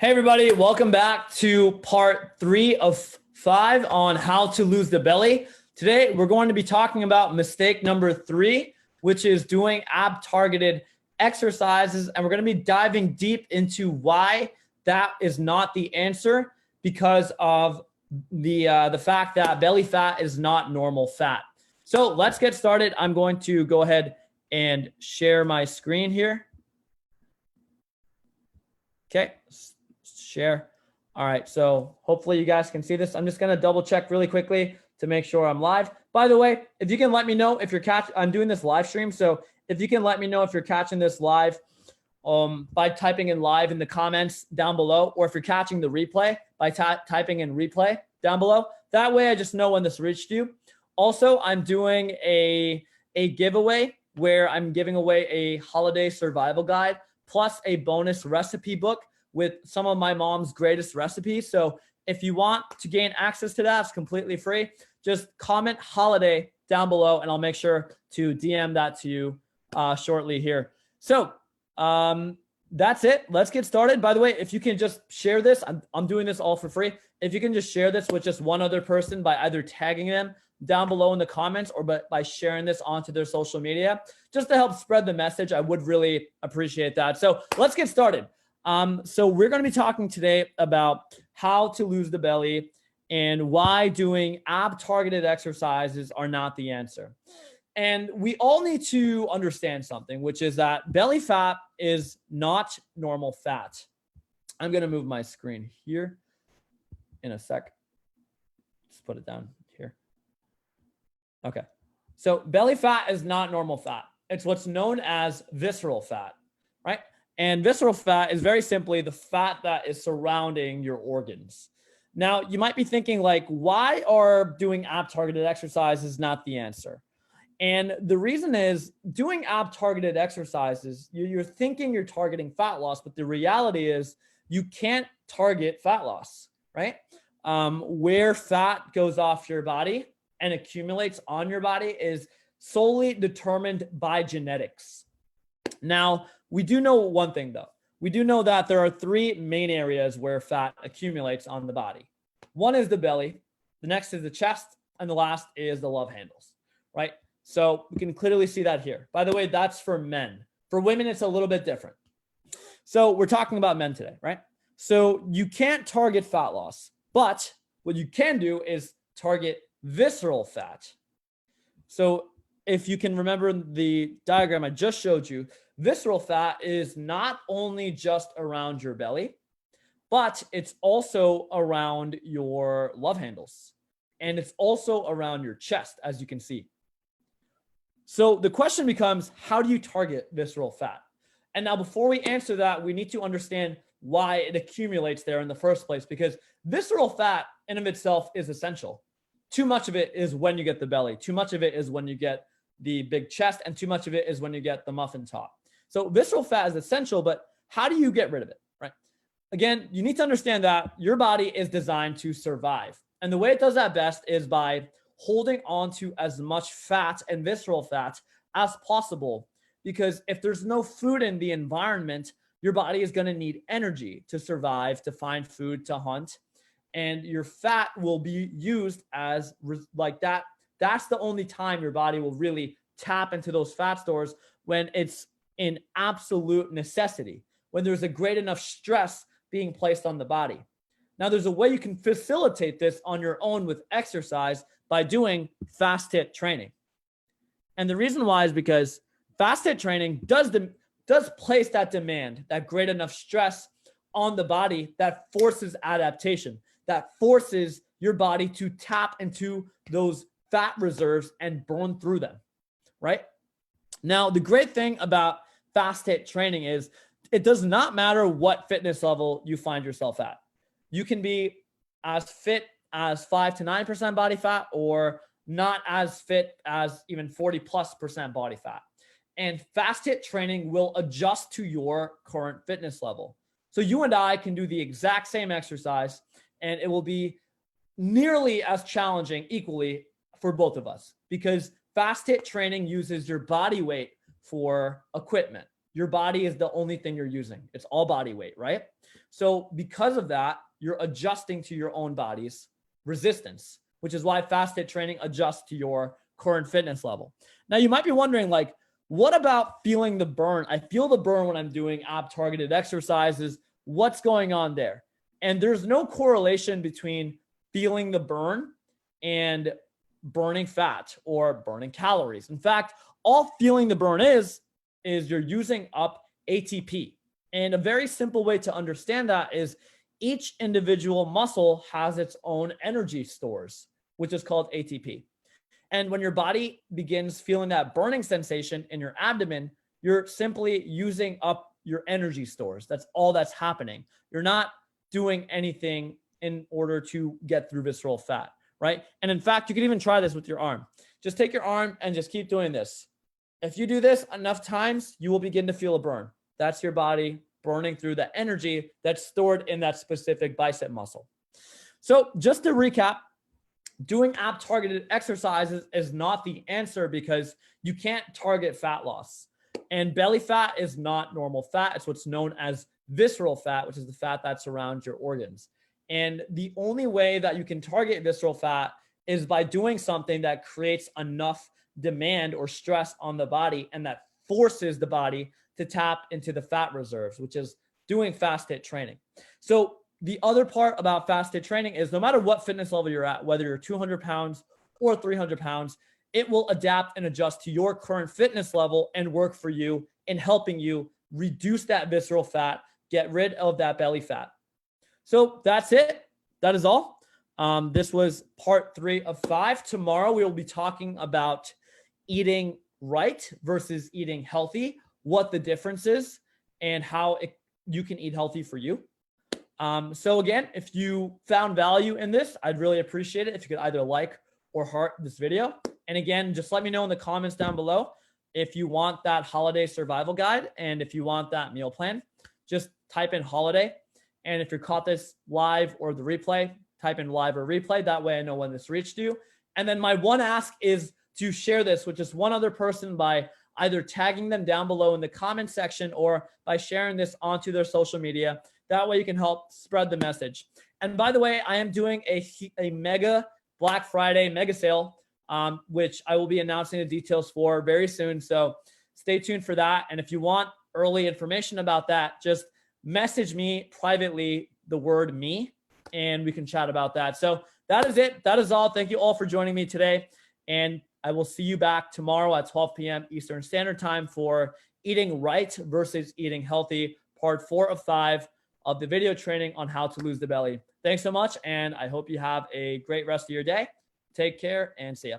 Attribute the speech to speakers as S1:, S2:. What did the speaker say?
S1: Hey everybody, welcome back to part 3 of 5 on how to lose the belly. Today, we're going to be talking about mistake number 3, which is doing ab targeted exercises. And we're going to be diving deep into why that is not the answer because of the fact that belly fat is not normal fat. So let's get started. I'm going to go ahead and share my screen here. Okay. Share. All right, so hopefully you guys can see this. I'm just gonna double check really quickly to make sure I'm live. By the way, if you can let me know if you're I'm doing this live stream, so if you can let me know if you're catching this live by typing in live in the comments down below, or if you're catching the replay by typing in replay down below. That way I just know when this reached you. Also, I'm doing a giveaway where I'm giving away a holiday survival guide plus a bonus recipe book with some of my mom's greatest recipes. So if you want to gain access to that, it's completely free. Just comment holiday down below and I'll make sure to DM that to you shortly here. So that's it. Let's get started. By the way, if you can just share this, I'm doing this all for free. If you can just share this with just one other person by either tagging them down below in the comments or by sharing this onto their social media, just to help spread the message, I would really appreciate that. So let's get started. So we're going to be talking today about how to lose the belly and why doing ab targeted exercises are not the answer. And we all need to understand something, which is that belly fat is not normal fat. I'm going to move my screen here in a sec. Just put it down here. Okay. So belly fat is not normal fat. It's what's known as visceral fat, right? And visceral fat is very simply the fat that is surrounding your organs. Now, you might be thinking like, why are doing ab targeted exercises not the answer? And the reason is doing ab targeted exercises, you're thinking you're targeting fat loss, but the reality is you can't target fat loss, right? Where fat goes off your body and accumulates on your body is solely determined by genetics. Now, we do know one thing though. We do know that there are 3 main areas where fat accumulates on the body. One is the belly, the next is the chest, and the last is the love handles, right? So we can clearly see that here. By the way, that's for men. For women, it's a little bit different. So we're talking about men today, right? So you can't target fat loss, but what you can do is target visceral fat. So if you can remember the diagram I just showed you, visceral fat is not only just around your belly, but it's also around your love handles. And it's also around your chest, as you can see. So the question becomes, how do you target visceral fat? And now before we answer that, we need to understand why it accumulates there in the first place, because visceral fat in of itself is essential. Too much of it is when you get the belly. Too much of it is when you get the big chest, and too much of it is when you get the muffin top. So visceral fat is essential, but how do you get rid of it, right? Again, you need to understand that your body is designed to survive. And the way it does that best is by holding on to as much fat and visceral fat as possible. Because if there's no food in the environment, your body is going to need energy to survive, to find food, to hunt. And your fat will be used as like that. That's the only time your body will really tap into those fat stores, when it's in absolute necessity, when there's a great enough stress being placed on the body. Now, there's a way you can facilitate this on your own with exercise by doing fast hit training. And the reason why is because fast hit training does place that demand, that great enough stress on the body that forces adaptation, that forces your body to tap into those fat reserves and burn through them, right? Now, the great thing about fast hit training is it does not matter what fitness level you find yourself at. You can be as fit as 5 to 9% body fat, or not as fit as even 40+% body fat. And fast hit training will adjust to your current fitness level. So you and I can do the exact same exercise, and it will be nearly as challenging equally for both of us, because fast hit training uses your body weight for equipment. your body is the only thing you're using. It's all body weight, right? So because of that, you're adjusting to your own body's resistance, which is why fasted training adjusts to your current fitness level. Now you might be wondering, like, what about feeling the burn? I feel the burn when I'm doing ab targeted exercises. What's going on there? And there's no correlation between feeling the burn and burning fat or burning calories. In fact, all feeling the burn is you're using up ATP. And a very simple way to understand that is each individual muscle has its own energy stores, which is called ATP. And when your body begins feeling that burning sensation in your abdomen, you're simply using up your energy stores. That's all that's happening. You're not doing anything in order to get through visceral fat, right? And in fact, you can even try this with your arm. Just take your arm and just keep doing this. If you do this enough times, you will begin to feel a burn. That's your body burning through the energy that's stored in that specific bicep muscle. So just to recap, doing ab targeted exercises is not the answer because you can't target fat loss. And belly fat is not normal fat. It's what's known as visceral fat, which is the fat that surrounds your organs. And the only way that you can target visceral fat is by doing something that creates enough demand or stress on the body and that forces the body to tap into the fat reserves, which is doing fast hit training. So the other part about fast hit training is no matter what fitness level you're at, whether you're 200 pounds or 300 pounds, it will adapt and adjust to your current fitness level and work for you in helping you reduce that visceral fat, get rid of that belly fat. So that's it. That is all. This was part 3 of 5. Tomorrow we will be talking about eating right versus eating healthy, what the difference is, and how you can eat healthy for you. So again, if you found value in this, I'd really appreciate it if you could either like or heart this video. And again, just let me know in the comments down below if you want that holiday survival guide and if you want that meal plan. Just type in holiday. And if you caught this live or the replay, type in live or replay. That way I know when this reached you. And then my one ask is to share this with just one other person by either tagging them down below in the comment section or by sharing this onto their social media. That way you can help spread the message. And by the way, I am doing a mega Black Friday mega sale, which I will be announcing the details for very soon. So stay tuned for that. And if you want early information about that, just message me privately the word me and we can chat about that. So that is it. That is all. Thank you all for joining me today. And I will see you back tomorrow at 12 p.m. Eastern Standard Time for eating right versus eating healthy, part 4 of 5 of the video training on how to lose the belly. Thanks so much. And I hope you have a great rest of your day. Take care and see ya.